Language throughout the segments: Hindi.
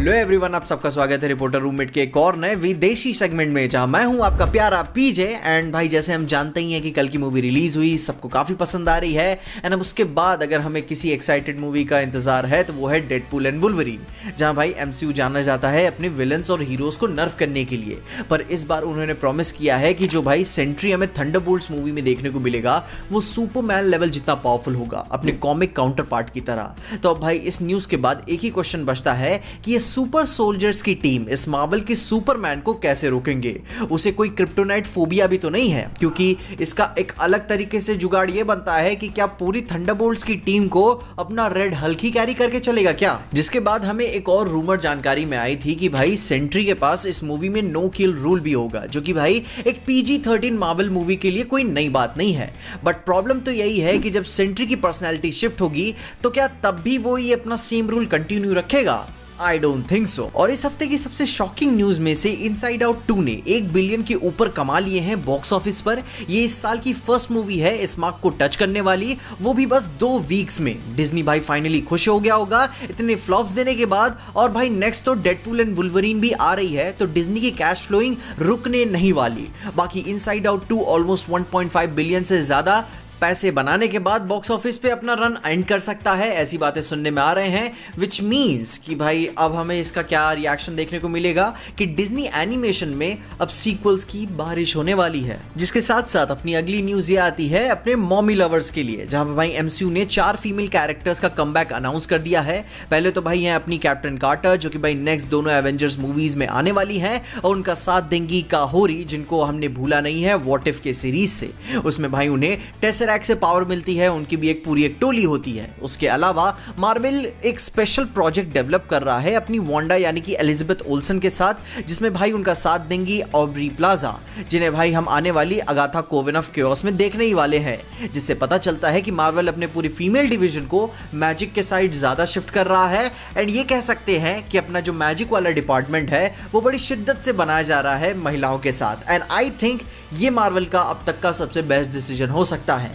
हेलो एवरीवन, आप सबका स्वागत है रिपोर्टर रूममेट के एक और नए विदेशी सेगमेंट में, जहां मैं हूं आपका प्यारा पीजे। एंड भाई, जैसे हम जानते ही हैं कि कल की मूवी रिलीज हुई, सबको काफी पसंद आ रही है। एंड अब उसके बाद अगर हमें किसी एक्साइटेड मूवी का इंतजार है तो वो है डेडपूल एंड वुल्वरीन, जहां भाई एमसीयू जाना जाता है अपने विलन्स और हीरोज को नर्फ करने के लिए। पर इस बार उन्होंने प्रॉमिस किया है कि जो भाई सेंट्री हमें थंडरबोल्ट्स मूवी में देखने को मिलेगा वो सुपरमैन लेवल जितना पावरफुल होगा, अपने कॉमिक काउंटर पार्ट की तरह। तो अब भाई इस न्यूज के बाद एक ही क्वेश्चन बचता है कि ये सुपर सोल्जर्स की टीम इस मार्वल के सुपरमैन को कैसे रोकेंगे। उसे कोई क्रिप्टोनाइट फोबिया भी तो नहीं है, क्योंकि इसका एक अलग तरीके से जुगाड़ ये बनता है कि क्या पूरी थंडरबोल्ट्स की टीम को अपना रेड हल्क ही कैरी करके चलेगा क्या। जिसके बाद हमें एक और रूमर जानकारी में आई थी कि भाई सेंट्री के पास इस मूवी में नो किल रूल भी होगा, जो कि भाई एक PG-13 मार्वल मूवी के लिए कोई नई बात नहीं है। बट प्रॉब्लम तो यही है कि जब सेंट्री की पर्सनैलिटी शिफ्ट होगी तो क्या तब भी वो ये अपना सेम रूल कंटिन्यू रखेगा? I don't think so। और इस हफ्ते की सबसे शॉकिंग न्यूज में से इनसाइड आउट 2 ने 1 बिलियन के ऊपर कमा लिए हैं बॉक्स ऑफिस पर। ये इस साल की फर्स्ट मूवी है इस मार्क को टच करने वाली, वो भी बस 2 वीक्स में। डिज्नी भाई फाइनली खुश हो गया होगा इतने फ्लॉप्स देने के बाद। और भाई नेक्स्ट तो डेडपूल एंड वुल्वरीन भी आ रही है, तो डिज्नी की कैश फ्लोइंग रुकने नहीं वाली। बाकी इनसाइड आउट 2 ऑलमोस्ट 1.5 बिलियन से ज्यादा पैसे बनाने के बाद बॉक्स ऑफिस पे अपना रन एंड कर सकता है, ऐसी बातें सुनने में आ रहे हैं। विच मीन्स कि भाई अब हमें इसका क्या रिएक्शन देखने को मिलेगा कि डिज्नी एनिमेशन में अब सीक्वल्स की बारिश होने वाली है। जिसके साथ साथ अपनी अगली न्यूज ये आती है अपने मॉमी लवर्स के लिए, जहां पे भाई एमसीयू ने 4 फीमेल कैरेक्टर्स का कमबैक अनाउंस कर दिया है। पहले तो भाई है अपनी कैप्टन कार्टर, जो कि भाई नेक्स्ट दोनों एवेंजर्स मूवीज में आने वाली है, और उनका साथ देंगी काहोरी, जिनको हमने भूला नहीं है व्हाट इफ के सीरीज से। उसमें भाई उन्हें टेसरेक्ट से पावर मिलती है, उनकी भी एक पूरी एक टोली होती है। उसके अलावा मार्वल एक स्पेशल प्रोजेक्ट डेवलप कर रहा है अपनी वांडा यानी कि एलिजाबेथ ओल्सन के साथ, जिसमें भाई उनका साथ देंगी ऑब्री प्लाजा, जिन्हें भाई हम आने वाली अगाथा कोवेन ऑफ केओस में देखने ही वाले हैं। जिससे पता चलता है कि मार्वल अपने पूरी फीमेल डिवीजन को मैजिक के साइड ज्यादा शिफ्ट कर रहा है। एंड ये कह सकते हैं कि अपना जो मैजिक वाला डिपार्टमेंट है वो बड़ी शिद्दत से बनाया जा रहा है महिलाओं के साथ। एंड आई थिंक ये मार्वल का अब तक का सबसे बेस्ट डिसीजन हो सकता है।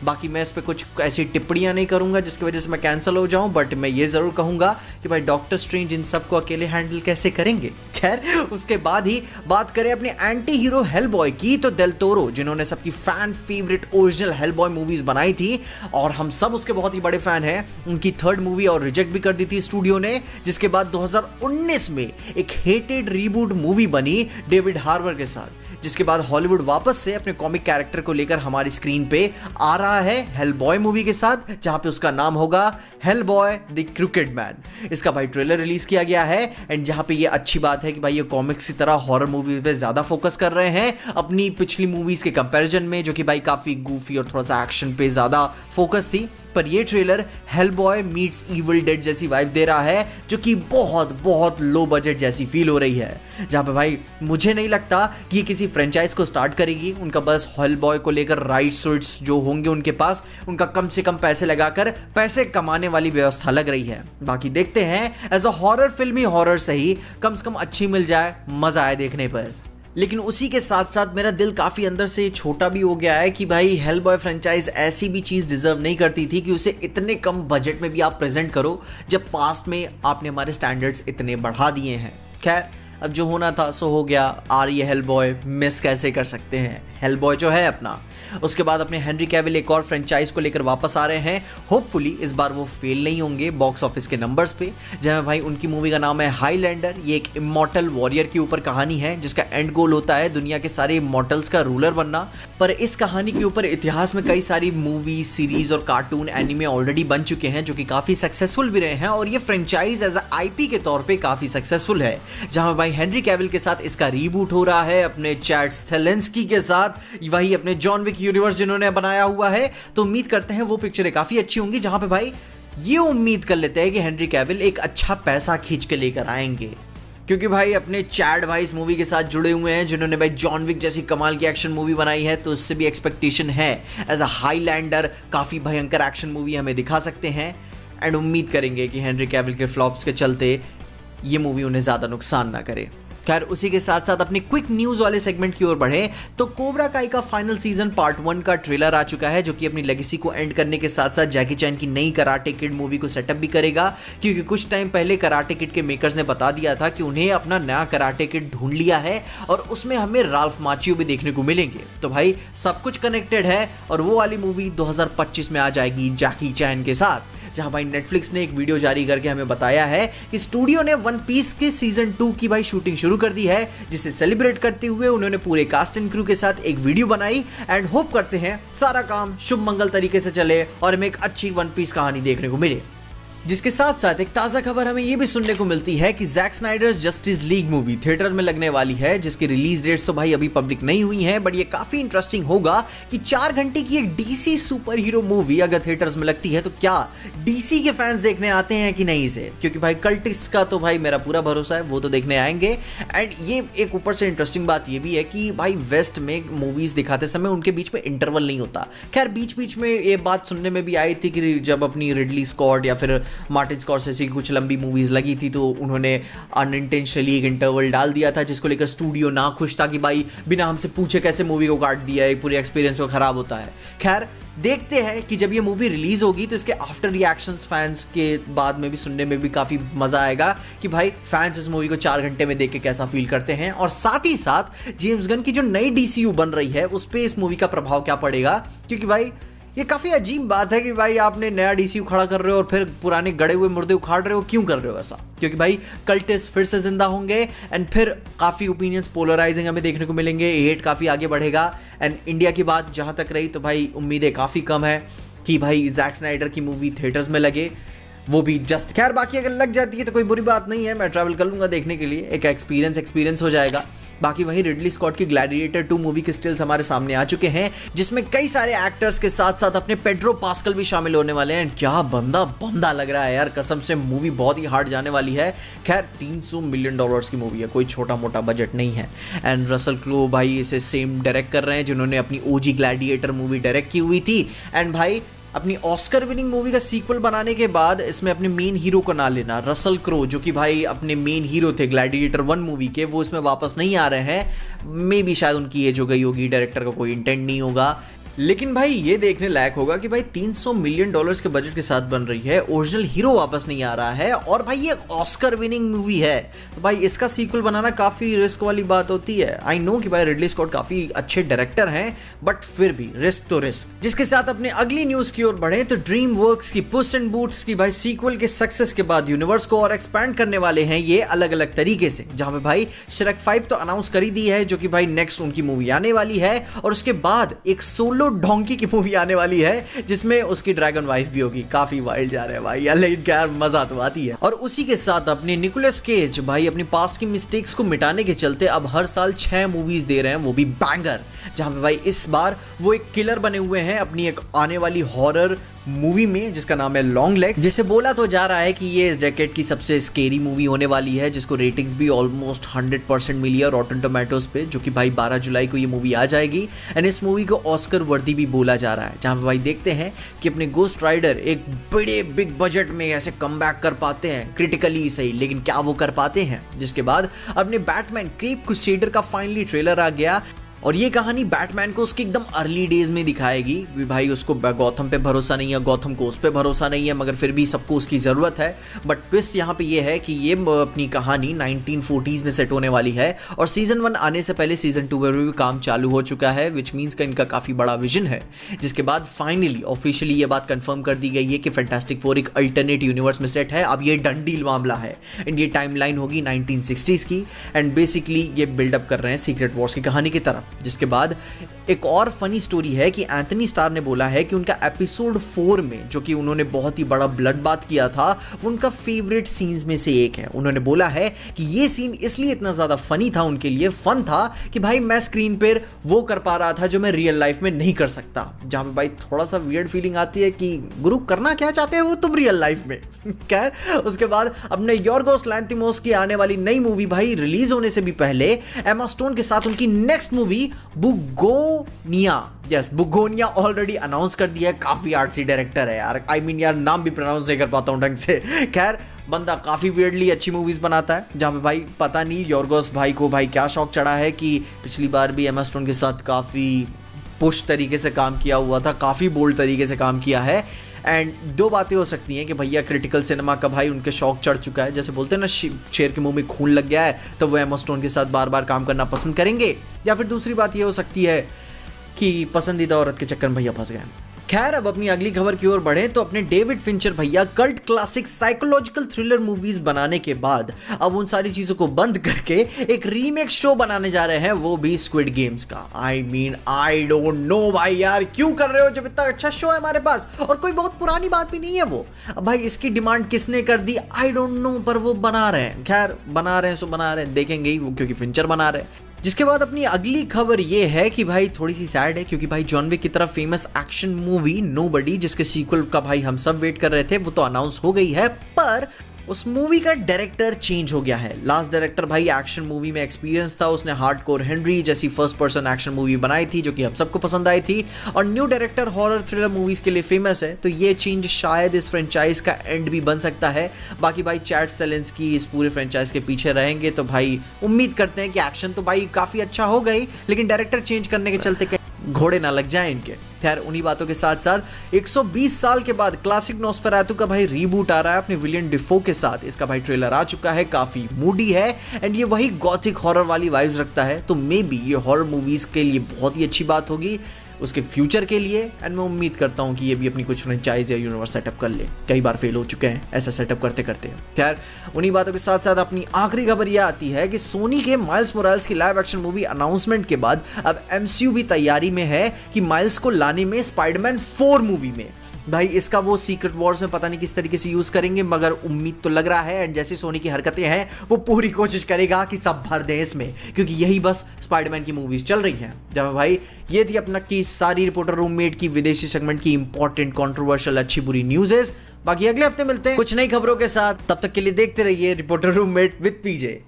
बाकी मैं इस पे कुछ ऐसी टिप्पणियां नहीं करूंगा जिसकी वजह से मैं कैंसिल हो जाऊं, बट मैं ये जरूर कहूंगा कि भाई डॉक्टर स्ट्रेंज इन सबको अकेले हैंडल कैसे करेंगे। खैर, उसके बाद ही बात करें अपने एंटी हीरो हेलबॉय की, तो डेल टोरो, जिन्होंने सबकी fan favourite original Hellboy movies बनाई थी और हम सब उसके बहुत ही बड़े फैन हैं, उनकी 3rd मूवी और रिजेक्ट भी कर दी थी स्टूडियो ने। जिसके बाद 2019 में एक हेटेड रीबूट मूवी बनी डेविड हार्बर के साथ, जिसके बाद हॉलीवुड वापस से अपने कॉमिक कैरेक्टर को लेकर हमारी स्क्रीन पे आ रहा है हेलबॉय मूवी के साथ, जहां पे उसका नाम होगा हेलबॉय द क्रिकेट मैन। इसका भाई ट्रेलर रिलीज किया गया है। एंड जहां पे ये अच्छी बात है कि भाई ये कॉमिक्स की तरह हॉरर मूवी पे ज्यादा फोकस कर रहे हैं अपनी पिछली मूवीज के कंपैरिजन में, जो कि भाई काफी गूफी और थोड़ा सा एक्शन पे ज्यादा फोकस थी। पर ये trailer Hellboy meets evil dead जैसी वाइब दे रहा है, जो कि बहुत बहुत लो बजट जैसी फील हो रही है। जहां पे भाई मुझे नहीं लगता कि ये किसी फ्रेंचाइज को स्टार्ट करेगी, उनका बस हेलबॉय को लेकर राइट्स जो होंगे उनके पास, उनका कम से कम पैसे लगाकर पैसे कमाने वाली व्यवस्था लग रही है। बाकी देखते हैं, एज अ हॉरर फिल्म ही हॉरर सही, कम से कम अच्छी मिल जाए, मजा आए देखने पर। लेकिन उसी के साथ साथ मेरा दिल काफ़ी अंदर से छोटा भी हो गया है कि भाई हेलबॉय फ्रेंचाइज ऐसी भी चीज़ डिजर्व नहीं करती थी कि उसे इतने कम बजट में भी आप प्रेजेंट करो, जब पास्ट में आपने हमारे स्टैंडर्ड्स इतने बढ़ा दिए हैं। खैर, अब जो होना था सो हो गया। आ रही है हेलबॉय, मिस कैसे कर सकते हैं, हेलबॉय जो है अपना। उसके बाद अपने हेनरी कैविल एक और फ्रेंचाइज को लेकर वापस आ रहे हैं। होपफुली इस बार वो फेल नहीं होंगे बॉक्स ऑफिस के नंबर्स पे। जहां भाई उनकी मूवी का नाम है हाईलैंडर। ये एक इमॉर्टल वॉरियर के ऊपर कहानी है, जिसका एंड गोल होता है दुनिया के सारे इमॉर्टल्स का रूलर बनना। पर इस कहानी के ऊपर इतिहास में कई सारी मूवी, सीरीज और कार्टून, एनिमे ऑलरेडी बन चुके हैं, जो कि काफी सक्सेसफुल भी रहे हैं। और ये फ्रेंचाइज एज IP के तौर पर काफी सक्सेसफुल है। जहां भाई हेनरी कैविल के साथ इसका रीबूट हो रहा है अपने चैड स्टेलेंस्की के साथ, वही अपने जॉन विक यूनिवर्स जिन्होंने बनाया हुआ है। तो उम्मीद करते हैं वो पिक्चरें काफी अच्छी होंगी, जहां पे भाई ये उम्मीद कर लेते हैं कि हेनरी कैविल एक अच्छा पैसा खींच के लेकर आएंगे, क्योंकि भाई अपने चैड भाई इस मूवी के साथ जुड़े हुए हैं, जिन्होंने भाई जॉन विक जैसी कमाल की एक्शन मूवी बनाई है। तो उससे भी एक्सपेक्टेशन है एज अ हाईलैंडर काफी भयंकर एक्शन मूवी हमें दिखा सकते हैं। एंड उम्मीद करेंगे कि हेनरी कैविल के फ्लॉप्स के चलते ये मूवी उन्हें ज्यादा नुकसान ना करे। खैर उसी के साथ साथ अपने क्विक न्यूज वाले सेगमेंट की ओर बढ़े तो कोबरा काई का फाइनल सीजन पार्ट 1 का ट्रेलर आ चुका है, जो कि अपनी लेगेसी को एंड करने के साथ साथ जैकी चैन की नई कराटे किड मूवी को सेटअप भी करेगा, क्योंकि कुछ टाइम पहले कराटे किड के मेकर्स ने बता दिया था कि उन्हें अपना नया कराटे किड ढूंढ लिया है और उसमें हमें राल्फ माचियो भी देखने को मिलेंगे। तो भाई सब कुछ कनेक्टेड है और वो वाली मूवी 2025 में आ जाएगी जैकी चैन के साथ, जहां भाई नेटफ्लिक्स ने एक वीडियो जारी करके हमें बताया है कि स्टूडियो ने वन पीस के सीजन 2 की भाई शूटिंग शुरू कर दी है, जिसे सेलिब्रेट करते हुए उन्होंने पूरे कास्ट एंड क्रू के साथ एक वीडियो बनाई एंड होप करते हैं सारा काम शुभ मंगल तरीके से चले और हमें एक अच्छी वन पीस कहानी देखने को मिले। जिसके साथ साथ एक ताज़ा खबर हमें यह भी सुनने को मिलती है कि Jack Snyder's Justice League movie theatre में लगने वाली है, जिसकी रिलीज डेट्स तो भाई अभी पब्लिक नहीं हुई हैं, बट ये काफी इंटरेस्टिंग होगा कि 4 घंटे की एक डीसी सुपर हीरो मूवी अगर थिएटर्स में लगती है तो क्या डीसी के फैंस देखने आते हैं कि नहीं इसे, क्योंकि भाई कल्टिस्ट का तो भाई मेरा पूरा भरोसा है वो तो देखने आएंगे। एंड ये एक ऊपर से इंटरेस्टिंग बात ये भी है कि भाई वेस्ट में मूवीज दिखाते समय उनके बीच में इंटरवल नहीं होता। खैर बीच बीच में ये बात सुनने में भी आई थी कि जब अपनी रिडली स्कॉट या फिर मार्टिन स्कॉर्सेज़ी की कुछ लंबी मूवीज लगी थी तो उन्होंने अनइंटेंशनली एक इंटरवल डाल दिया था, जिसको लेकर स्टूडियो ना खुश था कि भाई बिना हमसे पूछे कैसे मूवी को काट दिया है, पूरे एक्सपीरियंस को खराब होता है। खैर देखते हैं कि जब ये मूवी रिलीज होगी तो इसके आफ्टर रिएक्शंस फैंस के बाद में भी सुनने में भी काफी मजा आएगा कि भाई फैंस इस मूवी को 4 घंटे में देख के कैसा फील करते हैं, और साथ ही साथ जेम्स गन की जो नई डीसीयू बन रही है उस पर इस मूवी का प्रभाव क्या पड़ेगा, क्योंकि भाई ये काफी अजीब बात है कि भाई आपने नया डीसीयू खड़ा कर रहे हो और फिर पुराने गड़े हुए मुर्दे उखाड़ रहे हो, क्यों कर रहे हो ऐसा? क्योंकि भाई कल्टिस्ट फिर से जिंदा होंगे एंड फिर काफी ओपिनियंस पोलराइजिंग हमें देखने को मिलेंगे, हेट काफी आगे बढ़ेगा। एंड इंडिया की बात जहां तक रही तो भाई उम्मीदें काफी कम है कि भाई जैक स्नाइडर की मूवी थिएटर्स में लगे, वो भी जस्ट। खैर बाकी अगर लग जाती है तो कोई बुरी बात नहीं है, मैं ट्रैवल कर लूंगा देखने के लिए, एक एक्सपीरियंस हो जाएगा। बाकी वही रिडली स्कॉट की ग्लैडिएटर 2 मूवी के स्टिल्स हमारे सामने आ चुके हैं, जिसमें कई सारे एक्टर्स के साथ साथ अपने पेड्रो पास्कल भी शामिल होने वाले हैं। क्या बंदा लग रहा है यार, कसम से मूवी बहुत ही हार्ड जाने वाली है। खैर $300 मिलियन की मूवी है, कोई छोटा मोटा बजट नहीं है। एंड रसल क्रो भाई इसे सेम डायरेक्ट कर रहे हैं जिन्होंने अपनी ओजी ग्लैडिएटर मूवी डायरेक्ट की हुई थी। एंड भाई अपनी ऑस्कर विनिंग मूवी का सीक्वल बनाने के बाद इसमें अपने मेन हीरो को ना लेना, रसल क्रो जो कि भाई अपने मेन हीरो थे ग्लैडिएटर 1 मूवी के, वो इसमें वापस नहीं आ रहे हैं। मे भी शायद उनकी एज हो गई होगी, डायरेक्टर का कोई इंटेंट नहीं होगा। लेकिन भाई ये देखने लायक होगा कि भाई $300 मिलियन के बजट के साथ बन रही है, ओरिजिनल हीरो वापस नहीं आ रहा है और भाई ये ऑस्कर विनिंग मूवी है, तो भाई इसका सीक्वल बनाना काफी रिस्क वाली बात होती है। आई नो कि भाई रिडली स्कॉट काफी अच्छे डायरेक्टर हैं, बट फिर भी रिस्क तो रिस्क। जिसके साथ अपने अगली न्यूज की ओर बढ़े तो ड्रीम वर्क्स की पुस एंड बूट्स की भाई सीक्वल के सक्सेस के बाद यूनिवर्स को और एक्सपैंड करने वाले हैं ये अलग अलग तरीके से, जहां पे भाई श्रेक 5 तो अनाउंस कर ही दी है, जो कि भाई नेक्स्ट उनकी मूवी आने वाली है, और उसके बाद एक सोलो डोंकी की मूवी आने वाली है जिसमें उसकी ड्रैगन वाइफ भी होगी। काफी वाइल्ड जा रहे हैं भाई यार, लेकिन क्या मजा तो आती है। और उसी के साथ अपने निकोलस केज भाई अपनी पास्ट की मिस्टेक्स को मिटाने के चलते अब हर साल 6 मूवीज दे रहे हैं, वो भी बैंगर, जहां पे भाई इस बार वो एक किलर बने हुए हैं अपनी एक आने वाली हॉरर मूवी में जिसका नाम है लॉन्ग लेग्स, जिसे बोला तो जा रहा है कि ये इस डेकेड की सबसे स्केरी मूवी होने वाली है, जिसको रेटिंग्स भी ऑलमोस्ट 100% मिली है रॉटन टोमेटोज पे, जो कि भाई 12 जुलाई को ये मूवी आ जाएगी। एंड इस मूवी को ऑस्कर वर्दी भी बोला जा रहा है, जहां पे भाई देखते हैं कि अपने गोस्ट राइडर एक बड़े बिग बजट में ऐसे कमबैक कर पाते हैं, क्रिटिकली सही, लेकिन क्या वो कर पाते हैं। जिसके बाद अपने बैटमैन क्रेप क्रूसेडर का फाइनली ट्रेलर आ गया, और ये कहानी बैटमैन को उसके एकदम अर्ली डेज में दिखाएगी। भाई उसको गॉथम पे भरोसा नहीं है, गॉथम को उस पे भरोसा नहीं है, मगर फिर भी सबको उसकी ज़रूरत है। बट ट्विस्ट यहाँ पे ये है कि ये अपनी कहानी 1940s में सेट होने वाली है, और सीजन 1 आने से पहले सीजन 2 पर भी काम चालू हो चुका है, विच मीन्स का इनका काफ़ी बड़ा विजन है। जिसके बाद फाइनली ऑफिशियली ये बात कंफर्म कर दी गई है कि फैंटास्टिक फोर एक अल्टरनेट यूनिवर्स में सेट है। अब ये डन डील मामला है, एंड ये टाइमलाइन होगी 1960s की, एंड बेसिकली ये बिल्डअप कर रहे हैं सीक्रेट वॉर्स की कहानी की तरफ। जिसके बाद एक और फनी स्टोरी है कि एंथनी स्टार ने बोला है कि उनका एपिसोड 4 में जो कि उन्होंने बहुत ही बड़ा ब्लड बाथ किया था, वो उनका फेवरेट सीन्स में से एक है। उन्होंने बोला है कि ये सीन इसलिए इतना ज़्यादा फनी था उनके लिए, फन था कि भाई मैं स्क्रीन पर वो कर पा रहा था जो मैं रियल लाइफ में नहीं कर सकता, जहाँ पे भाई थोड़ा सा वियर्ड फीलिंग आती है कि गुरु करना क्या चाहते हैं वो तुम रियल लाइफ में। खैर उसके बाद अपने यॉर्गोस लैंथिमोस की आने वाली नई मूवी भाई रिलीज होने से भी पहले एमा स्टोन के साथ उनकी next movie Bugonia, yes Bugonia already announce कर दिया है। काफी आर्टसी डायरेक्टर है यार, आई मीन यार नाम भी प्रोनाउंस नहीं कर पाता हूं ढंग से। खैर बंदा काफ़ी वियर्डली अच्छी मूवीज़ बनाता है, जहाँ पे भाई पता नहीं यॉर्गोस भाई को भाई क्या शौक चढ़ा है कि पिछली बार भी एमा स्टोन के साथ काफ़ी पुश तरीके से काम किया हुआ था, काफ़ी बोल्ड तरीके से काम किया है। एंड दो बातें हो सकती हैं कि भैया क्रिटिकल सिनेमा का भाई उनके शौक चढ़ चुका है, जैसे बोलते हैं ना शेर के मुंह में खून लग गया है, तो वो एमा स्टोन के साथ बार बार काम करना पसंद करेंगे। या फिर दूसरी बात ये हो सकती है कि पसंदीदा औरत के चक्कर में भैया फंस गए। खैर, अब अपनी अगली खबर की ओर बढ़े तो अपने डेविड फिंचर भैया cult classic psychological thriller movies बनाने के बाद अब उन सारी चीजों को बंद करके एक रीमेक शो बनाने जा रहे हैं, वो भी स्क्विड गेम्स का। आई डोंट नो भाई यार, क्यों कर रहे हो जब इतना अच्छा शो है हमारे पास और कोई बहुत पुरानी बात भी नहीं है वो। अब भाई इसकी डिमांड किसने कर दी आई डोंट नो, पर वो बना रहे हैं। खैर बना रहे हैं सो बना रहे हैं, देखेंगे ही वो, क्योंकि फिंचर बना रहे हैं। जिसके बाद अपनी अगली खबर ये है कि भाई थोड़ी सी सैड है, क्योंकि भाई जॉन विक की तरफ फेमस एक्शन मूवी नोबडी, जिसके सीक्वल का भाई हम सब वेट कर रहे थे, वो तो अनाउंस हो गई है, पर उस मूवी का डायरेक्टर चेंज हो गया है। लास्ट डायरेक्टर भाई एक्शन मूवी में एक्सपीरियंस था, उसने हार्डकोर हेनरी जैसी फर्स्ट पर्सन एक्शन मूवी बनाई थी जो कि हम सबको पसंद आई थी, और new director horror thriller movies के लिए फेमस है। तो ये चेंज शायद इस फ्रेंचाइज का एंड भी बन सकता है। बाकी भाई चैड स्टेलेंस्की इस पूरे फ्रेंचाइज के पीछे रहेंगे, तो भाई उम्मीद करते हैं कि एक्शन तो भाई काफी अच्छा हो गई, लेकिन डायरेक्टर चेंज करने के चलते घोड़े ना लग जाएं इनके। खैर उन्हीं बातों के साथ साथ 120 साल के बाद क्लासिक नोस्फेरातु का भाई रीबूट आ रहा है अपने विलियम डिफो के साथ। इसका भाई ट्रेलर आ चुका है, काफी मूडी है एंड ये वही गॉथिक हॉरर वाली वाइब्स रखता है, तो मे बी ये हॉरर मूवीज के लिए बहुत ही अच्छी बात होगी उसके फ्यूचर के लिए। एंड मैं उम्मीद करता हूँ कि ये भी अपनी कुछ फ्रेंचाइज या यूनिवर्स सेटअप कर ले, कई बार फेल हो चुके हैं ऐसा सेटअप करते करते। खैर उन्हीं बातों के साथ साथ अपनी आखिरी खबर यह आती है कि सोनी के माइल्स मोरालेस की लाइव एक्शन मूवी अनाउंसमेंट के बाद अब एमसीयू भी तैयारी में है कि माइल्स को लाने में स्पाइडरमैन 4 मूवी में। भाई इसका वो सीक्रेट वॉर्स में पता नहीं किस तरीके से यूज करेंगे, मगर उम्मीद तो लग रहा है एंड जैसी सोनी की हरकतें हैं वो पूरी कोशिश करेगा कि सब भर दे इसमें, क्योंकि यही बस स्पाइडरमैन की मूवीज चल रही हैं। जब भाई ये थी अपना की सारी रिपोर्टर रूममेट की विदेशी सेगमेंट की इंपॉर्टेंट कंट्रोवर्शियल अच्छी बुरी न्यूज़। बाकी अगले हफ्ते मिलते हैं कुछ नई खबरों के साथ, तब तक के लिए देखते रहिए रिपोर्टर रूममेट विद पीजे।